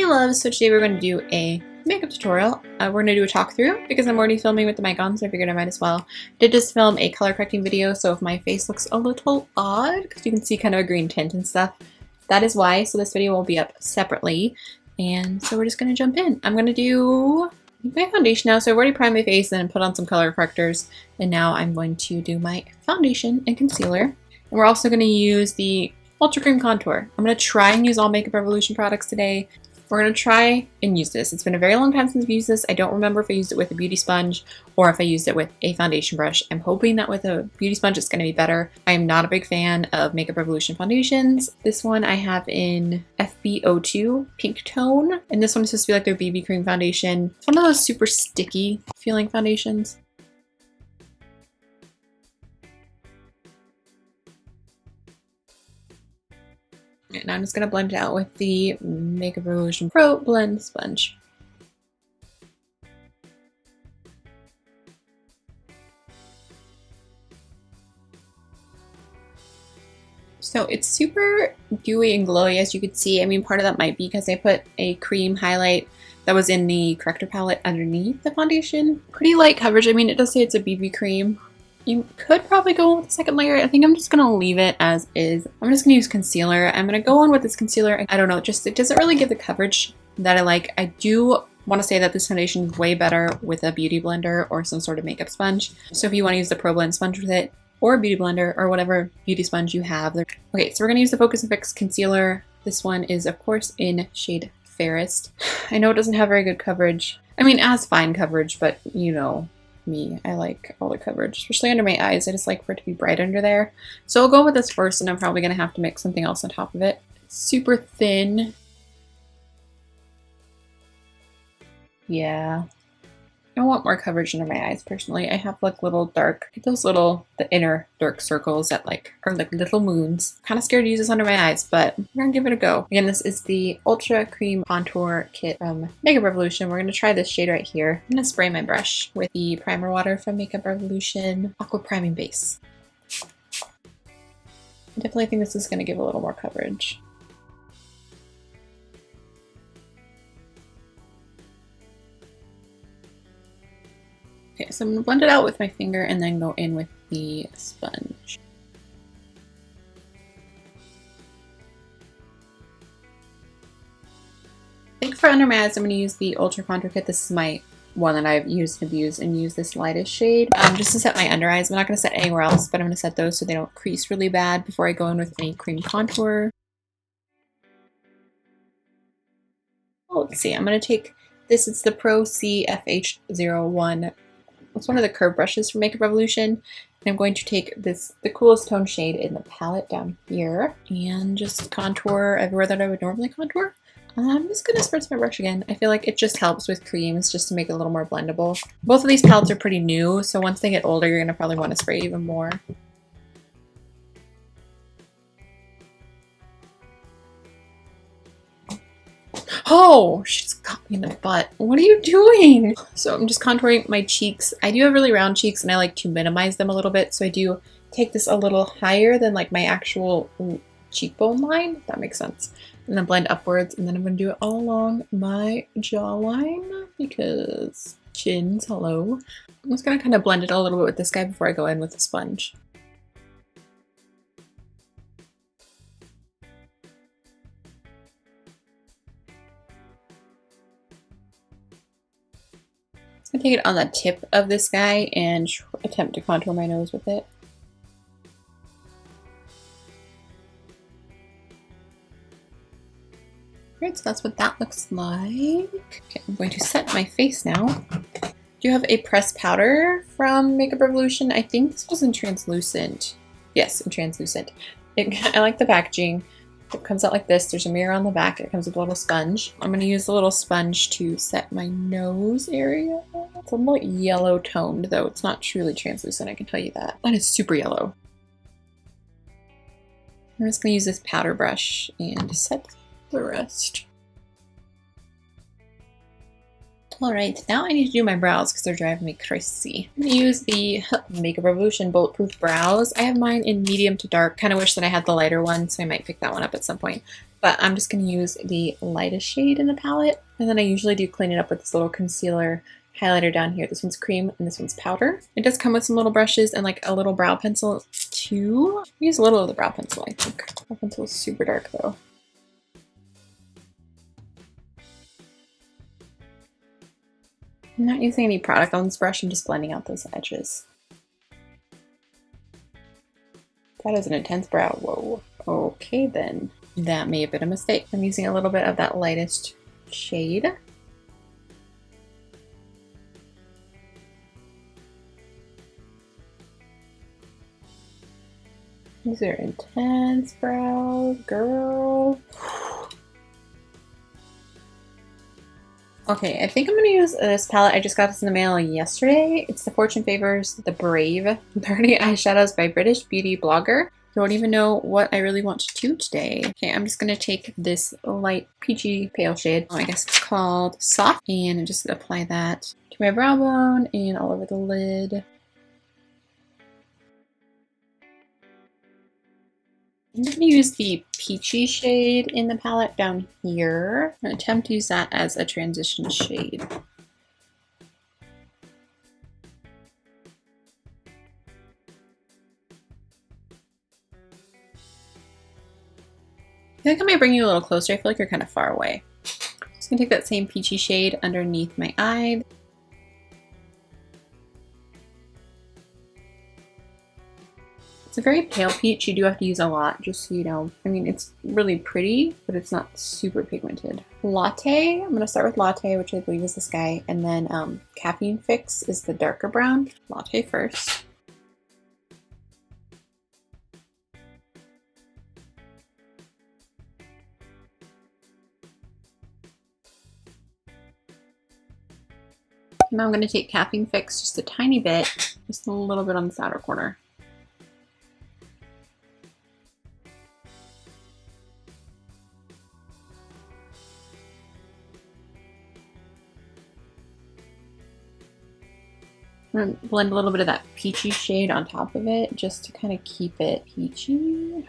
loves, so today we're going to do a makeup tutorial. We're going to do a talk through because I'm already filming with the mic on, so I figured I might as well. Did just film a color correcting video, so if my face looks a little odd, because you can see kind of a green tint and stuff, that is why. So this video will be up separately, and so we're just going to jump in. I'm going to do my foundation now, so I've already primed my face and put on some color correctors, and now I'm going to do my foundation and concealer. And we're also going to use the Ultra Cream Contour. I'm going to try and use all Makeup Revolution products today. We're going to try and use this. It's been a very long time since I've used this. I don't remember if I used it with a beauty sponge or if I used it with a foundation brush. I'm hoping that with a beauty sponge it's going to be better. I am not a big fan of Makeup Revolution foundations. This one I have in FB02 pink tone, and this one is supposed to be like their BB cream foundation. It's one of those super sticky feeling foundations. And I'm just going to blend it out with the Makeup Revolution Pro Blend Sponge. So it's super dewy and glowy, as you can see. I mean, part of that might be because I put a cream highlight that was in the corrector palette underneath the foundation. Pretty light coverage. I mean, it does say it's a BB cream. You could probably go with the second layer. I think I'm just gonna leave it as is. I'm just gonna use concealer. I'm gonna go on with this concealer. I don't know, just it doesn't really give the coverage that I like. I do want to say that this foundation is way better with a beauty blender or some sort of makeup sponge. So if you want to use the Pro Blend sponge with it, or a beauty blender, or whatever beauty sponge you have. Okay, so we're gonna use the Focus FX concealer. This one is of course in shade Fairest. I know it doesn't have very good coverage. I mean, it has fine coverage, but you know me, I like all the coverage, especially under my eyes. I just like for it to be bright under there. So I'll go with this first, and I'm probably gonna have to mix something else on top of it. It's super thin. Yeah. I want more coverage under my eyes personally. I have like little dark, the inner dark circles that like are like little moons. Kind of scared to use this under my eyes, but we're gonna give it a go. Again, this is the Ultra Cream Contour Kit from Makeup Revolution. We're gonna try this shade right here. I'm gonna spray my brush with the primer water from Makeup Revolution Aqua Priming Base. I definitely think this is gonna give a little more coverage. Okay, so I'm going to blend it out with my finger and then go in with the sponge. I think for under my eyes, I'm going to use the Ultra Contour Kit. This is my one that I've used and abused, and use this lightest shade just to set my under eyes. I'm not going to set anywhere else, but I'm going to set those so they don't crease really bad before I go in with any cream contour. Oh, let's see. I'm going to take this. It's the Pro CFH01. It's one of the curved brushes from Makeup Revolution. And I'm going to take this, the coolest tone shade in the palette down here, and just contour everywhere that I would normally contour. I'm just going to spritz my brush again. I feel like it just helps with creams just to make it a little more blendable. Both of these palettes are pretty new, so once they get older, you're going to probably want to spray even more. Oh, she's got me in the butt. What are you doing? So I'm just contouring my cheeks. I do have really round cheeks and I like to minimize them a little bit. So I do take this a little higher than like my actual cheekbone line, if that makes sense. And then blend upwards, and then I'm going to do it all along my jawline because chins, hello. I'm just going to kind of blend it a little bit with this guy before I go in with the sponge. I'm going to take it on the tip of this guy and attempt to contour my nose with it. Alright, so that's what that looks like. Okay, I'm going to set my face now. I do have a pressed powder from Makeup Revolution. I think this was in translucent. Yes, in translucent. I like the packaging. It comes out like this. There's a mirror on the back. It comes with a little sponge. I'm going to use the little sponge to set my nose area. It's a little yellow toned, though. It's not truly translucent, I can tell you that. That is super yellow. I'm just going to use this powder brush and set the rest. Alright, now I need to do my brows because they're driving me crazy. I'm going to use the Makeup Revolution Bulletproof Brows. I have mine in medium to dark. Kind of wish that I had the lighter one, so I might pick that one up at some point. But I'm just going to use the lightest shade in the palette. And then I usually do clean it up with this little concealer highlighter down here. This one's cream and this one's powder. It does come with some little brushes and like a little brow pencil too. I use a little of the brow pencil, I think. Brow pencil is super dark though. I'm not using any product on this brush, I'm just blending out those edges. That is an intense brow, whoa. Okay then, that may have been a mistake. I'm using a little bit of that lightest shade. These are intense brows, girl. Okay, I think I'm going to use this palette. I just got this in the mail yesterday. It's the Fortune Favors The Brave 30 Eyeshadows by British beauty blogger. Don't even know what I really want to do today. Okay, I'm just going to take this light peachy pale shade. I guess it's called Soft. And I'm just going to apply that to my brow bone and all over the lid. I'm going to use the peachy shade in the palette down here. I'm going to attempt to use that as a transition shade. I feel like I might bring you a little closer. I feel like you're kind of far away. I'm just going to take that same peachy shade underneath my eye. It's a very pale peach. You do have to use a lot, just so you know. I mean, it's really pretty, but it's not super pigmented. Latte, I'm going to start with Latte, which I believe is this guy, and then Caffeine Fix is the darker brown. Latte first. Now I'm going to take Caffeine Fix just a tiny bit, just a little bit on this outer corner. I'm going to blend a little bit of that peachy shade on top of it just to kind of keep it peachy.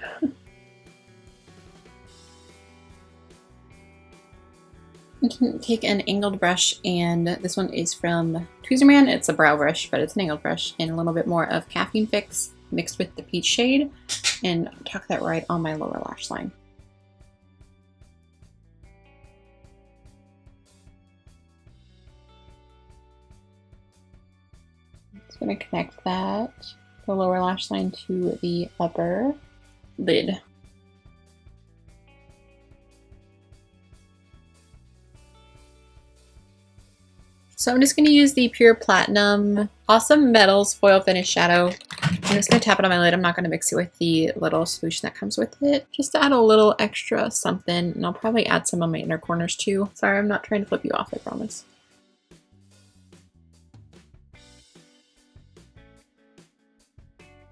You can take an angled brush, and this one is from Tweezerman. It's a brow brush, but it's an angled brush, and a little bit more of Caffeine Fix mixed with the peach shade, and tuck that right on my lower lash line. Just going to connect that, the lower lash line to the upper lid. So I'm just going to use the Pure Platinum Awesome Metals Foil Finish Shadow. I'm just going to tap it on my lid. I'm not going to mix it with the little solution that comes with it. Just to add a little extra something, and I'll probably add some on my inner corners too. Sorry, I'm not trying to flip you off, I promise.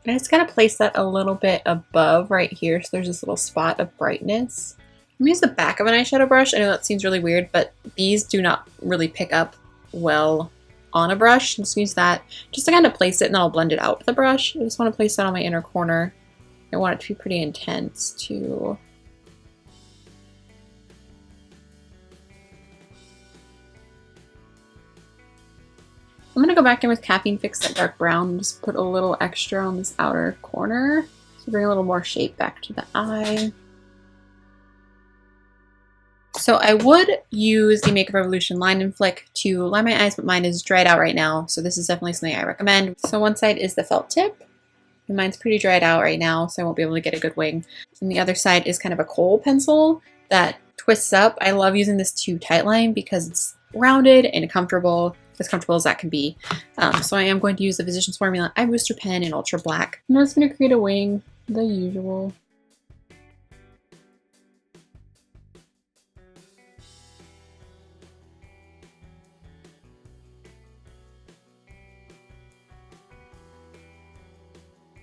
And I just gotta place that a little bit above right here, so there's this little spot of brightness. I'm gonna use the back of an eyeshadow brush. I know that seems really weird, but these do not really pick up well on a brush. Just use that just to kind of place it, and then I'll blend it out with the brush. I just want to place that on my inner corner. I want it to be pretty intense too. I'm going to go back in with Caffeine Fix that dark brown and just put a little extra on this outer corner to bring a little more shape back to the eye. So I would use the Makeup Revolution Line and Flick to line my eyes, but mine is dried out right now, so this is definitely something I recommend. So one side is the felt tip, and mine's pretty dried out right now, so I won't be able to get a good wing. And the other side is kind of a kohl pencil that twists up. I love using this to tightline because it's rounded and comfortable as that can be. So I am going to use the Physicians Formula Eye Booster Pen in Ultra Black. I'm just going to create a wing, the usual.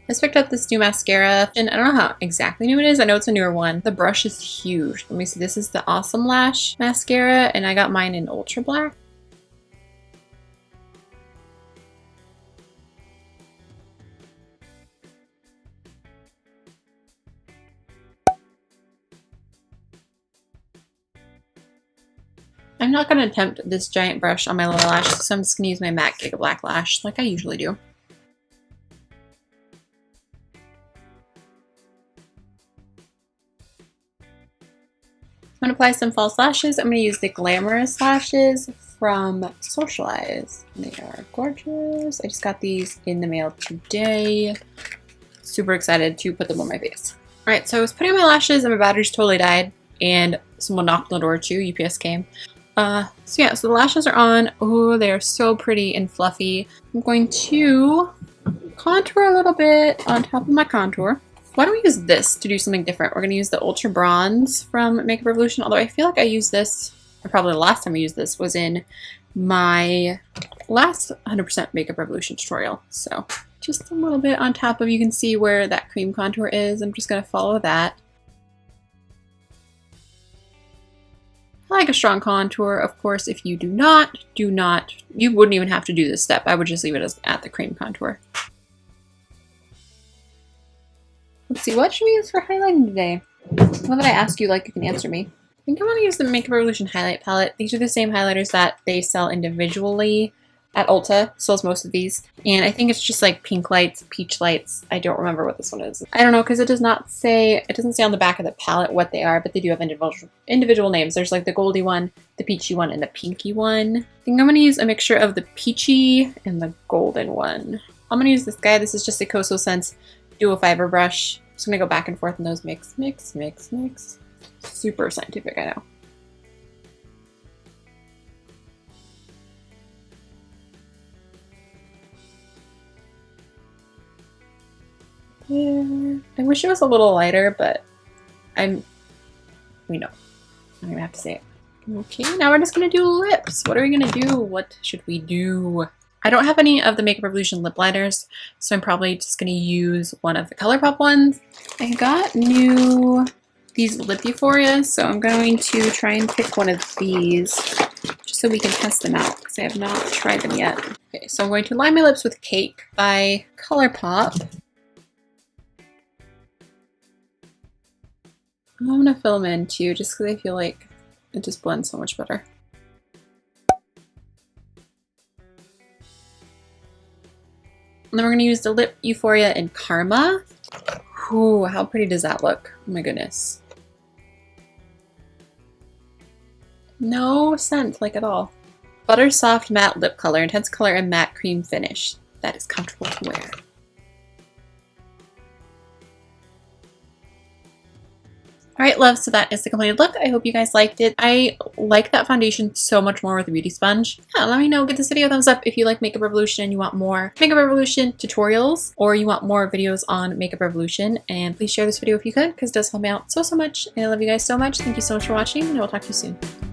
I just picked up this new mascara, and I don't know how exactly new it is. I know it's a newer one. The brush is huge. Let me see. This is the Awesome Lash mascara, and I got mine in Ultra Black. I'm not going to attempt this giant brush on my lower lash, so I'm just going to use my MAC Giga Black Lash like I usually do. I'm going to apply some false lashes. I'm going to use the Glamorous Lashes from Socialize. They are gorgeous. I just got these in the mail today. Super excited to put them on my face. Alright, so I was putting on my lashes and my batteries totally died. And someone knocked on the door too. UPS came. So yeah, so the lashes are on. Oh, they are so pretty and fluffy. I'm going to contour a little bit on top of my contour. Why don't we use this to do something different? We're going to use the Ultra Bronze from Makeup Revolution, although I feel like I used this, or probably the last time I used this was in my last 100% Makeup Revolution tutorial. So just a little bit on top of, you can see where that cream contour is. I'm just going to follow that. I like a strong contour. Of course, if you do not, you wouldn't even have to do this step. I would just leave it as at the cream contour. Let's see, what should we use for highlighting today? What did I ask you like you can answer me? I think I want to use the Makeup Revolution highlight palette. These are the same highlighters that they sell individually at Ulta. Sells most of these. And I think it's just like pink lights, peach lights. I don't remember what this one is. I don't know, because it doesn't say on the back of the palette what they are, but they do have individual names. There's like the goldy one, the peachy one, and the pinky one. I think I'm going to use a mixture of the peachy and the golden one. I'm going to use this guy. This is just a Coso Sense Dual Fiber brush. Just going to go back and forth in those mix. Super scientific, I know. Yeah, I wish it was a little lighter, but we know. I don't even have to say it. Okay, now we're just going to do lips. What are we going to do? What should we do? I don't have any of the Makeup Revolution lip liners, so I'm probably just going to use one of the ColourPop ones. I got these Lip Euphoria, so I'm going to try and pick one of these just so we can test them out because I have not tried them yet. Okay, so I'm going to line my lips with Cake by ColourPop. I'm going to fill them in too just because I feel like it just blends so much better. And then we're going to use the Lip Euphoria in Karma. Ooh, how pretty does that look? Oh my goodness. No scent, like at all. Butter Soft Matte Lip Color, Intense Color, and Matte Cream Finish. That is comfortable to wear. Alright, love, so that is the completed look. I hope you guys liked it. I like that foundation so much more with the beauty sponge. Yeah, let me know. Give this video a thumbs up if you like Makeup Revolution and you want more Makeup Revolution tutorials, or you want more videos on Makeup Revolution. And please share this video if you could, because it does help me out so much. And I love you guys so much. Thank you so much for watching, and I will talk to you soon.